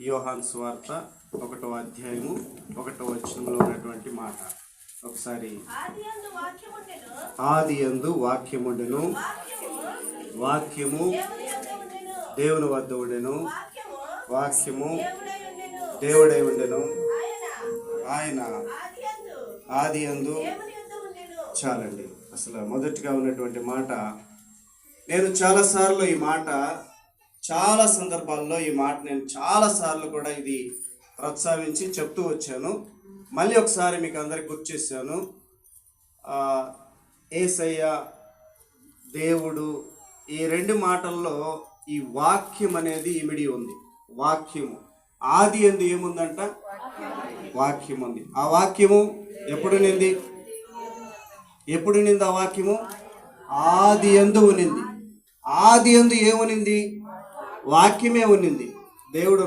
యోహాను సువార్త 1వ అధ్యాయము 1వ వచనంలో ఉన్నటువంటి మాట ఒకసారి. ఆదియందు వాక్యముండెను, వాక్యము దేవుని వద్ద ఉండెను, వాక్యము దేవుడై ఉండెను, ఆయన ఆదియందు. చాలండి. అసలు మొదటిగా ఉన్నటువంటి మాట నేను చాలాసార్లు చాలా సందర్భాల్లో ఈ మాట నేను చాలాసార్లు కూడా ఇది ప్రోత్సహించి చెప్తూ వచ్చాను. మళ్ళీ ఒకసారి మీకు అందరికి గుర్తు చేశాను. యేసయ్య, దేవుడు, ఈ రెండు మాటల్లో ఈ వాక్యం అనేది ఇమిడి ఉంది. వాక్యము ఆది యందు ఏముందంట? వాక్యం ఉంది. ఆ వాక్యము ఎప్పుడు నింది? ఆ వాక్యము ఆది యందు ఉనింది. ఆది యందు ఏమునింది? వాక్యమే ఉన్నింది. దేవుడు